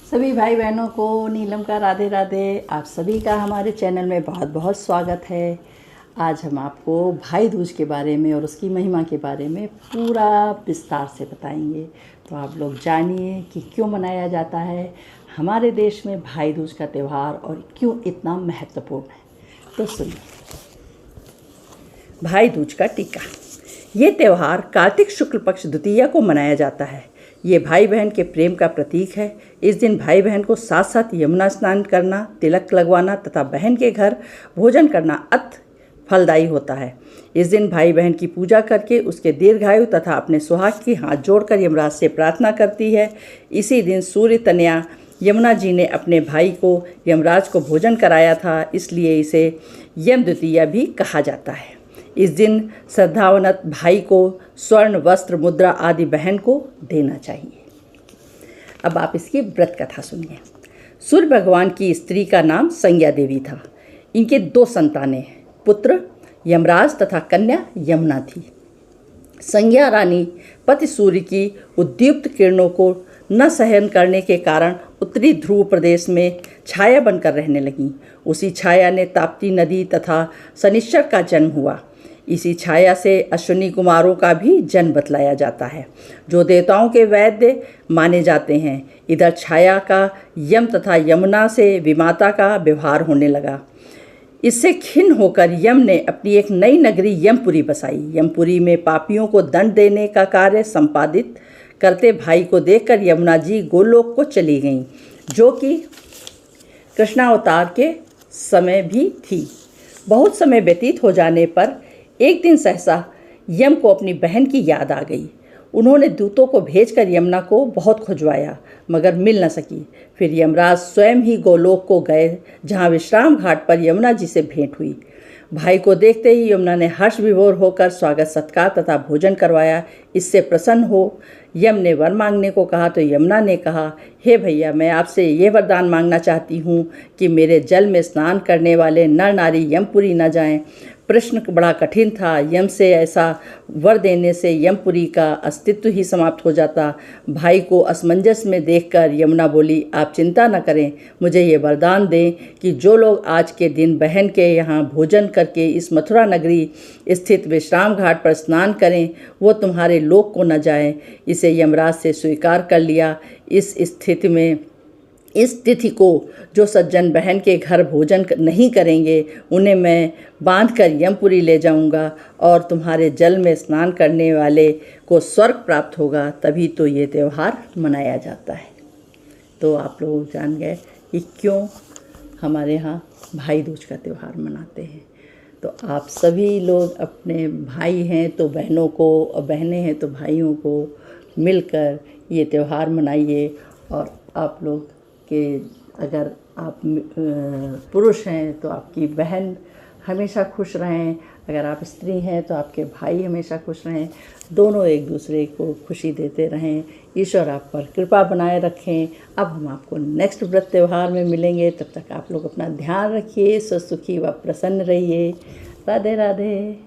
सभी भाई बहनों को नीलम का राधे राधे। आप सभी का हमारे चैनल में बहुत बहुत स्वागत है। आज हम आपको भाई दूज के बारे में और उसकी महिमा के बारे में पूरा विस्तार से बताएंगे। तो आप लोग जानिए कि क्यों मनाया जाता है हमारे देश में भाई दूज का त्यौहार और क्यों इतना महत्वपूर्ण है। तो सुनिए। भाई दूज का टीका। ये त्यौहार कार्तिक शुक्ल पक्ष द्वितीया को मनाया जाता है। ये भाई बहन के प्रेम का प्रतीक है। इस दिन भाई बहन को साथ साथ यमुना स्नान करना, तिलक लगवाना तथा बहन के घर भोजन करना अति फलदायी होता है। इस दिन भाई बहन की पूजा करके उसके दीर्घायु तथा अपने सुहाग की हाथ जोड़कर यमराज से प्रार्थना करती है। इसी दिन सूर्य तनया यमुना जी ने अपने भाई को यमराज को भोजन कराया था, इसलिए इसे यम द्वितीया भी कहा जाता है। इस दिन श्रद्धावनत भाई को स्वर्ण वस्त्र मुद्रा आदि बहन को देना चाहिए। अब आप इसकी व्रत कथा सुनिए। सूर्य भगवान की स्त्री का नाम संज्ञा देवी था। इनके 2 संतानें, पुत्र यमराज तथा कन्या यमुना थी। संज्ञा रानी पति सूर्य की उद्दीप्त किरणों को न सहन करने के कारण उत्तरी ध्रुव प्रदेश में छाया बनकर रहने लगीं। उसी छाया ने ताप्ती नदी तथा शनिश्चर का जन्म हुआ। इसी छाया से अश्विनी कुमारों का भी जन्म बतलाया जाता है, जो देवताओं के वैद्य माने जाते हैं। इधर छाया का यम तथा यमुना से विमाता का व्यवहार होने लगा। इससे खिन्न होकर यम ने अपनी एक नई नगरी यमपुरी बसाई। यमपुरी में पापियों को दंड देने का कार्य संपादित करते भाई को देखकर यमुना जी गोलोक को चली गईं, जो कि कृष्णावतार के समय भी थी। बहुत समय व्यतीत हो जाने पर एक दिन सहसा यम को अपनी बहन की याद आ गई। उन्होंने दूतों को भेजकर यमुना को बहुत खुजवाया, मगर मिल न सकी। फिर यमराज स्वयं ही गोलोक को गए, जहाँ विश्राम घाट पर यमुना जी से भेंट हुई। भाई को देखते ही यमुना ने हर्ष विभोर होकर स्वागत सत्कार तथा भोजन करवाया। इससे प्रसन्न हो यम ने वर मांगने को कहा तो यमुना ने कहा, हे भैया, मैं आपसे ये वरदान मांगना चाहती हूँ कि मेरे जल में स्नान करने वाले नर नारी यमपुरी न जाएं। प्रश्न बड़ा कठिन था। यम से ऐसा वर देने से यमपुरी का अस्तित्व ही समाप्त हो जाता। भाई को असमंजस में देखकर यमुना बोली, आप चिंता न करें, मुझे ये वरदान दें कि जो लोग आज के दिन बहन के यहाँ भोजन करके इस मथुरा नगरी स्थित विश्राम घाट पर स्नान करें, वो तुम्हारे लोक को न जाएं। इसे यमराज से स्वीकार कर लिया। इस तिथि को जो सज्जन बहन के घर भोजन नहीं करेंगे, उन्हें मैं बांधकर यमपुरी ले जाऊंगा और तुम्हारे जल में स्नान करने वाले को स्वर्ग प्राप्त होगा। तभी तो ये त्यौहार मनाया जाता है। तो आप लोग जान गए कि क्यों हमारे यहाँ भाई दूज का त्यौहार मनाते हैं। तो आप सभी लोग अपने भाई हैं तो बहनों को, और बहनें हैं तो भाइयों को मिलकर ये त्यौहार मनाइए। और आप लोग कि अगर आप पुरुष हैं तो आपकी बहन हमेशा खुश रहें, अगर आप स्त्री हैं तो आपके भाई हमेशा खुश रहें, दोनों एक दूसरे को खुशी देते रहें। ईश्वर आप पर कृपा बनाए रखें। अब हम आपको नेक्स्ट व्रत त्यौहार में मिलेंगे। तब तक आप लोग अपना ध्यान रखिए, सुखी व प्रसन्न रहिए। राधे राधे।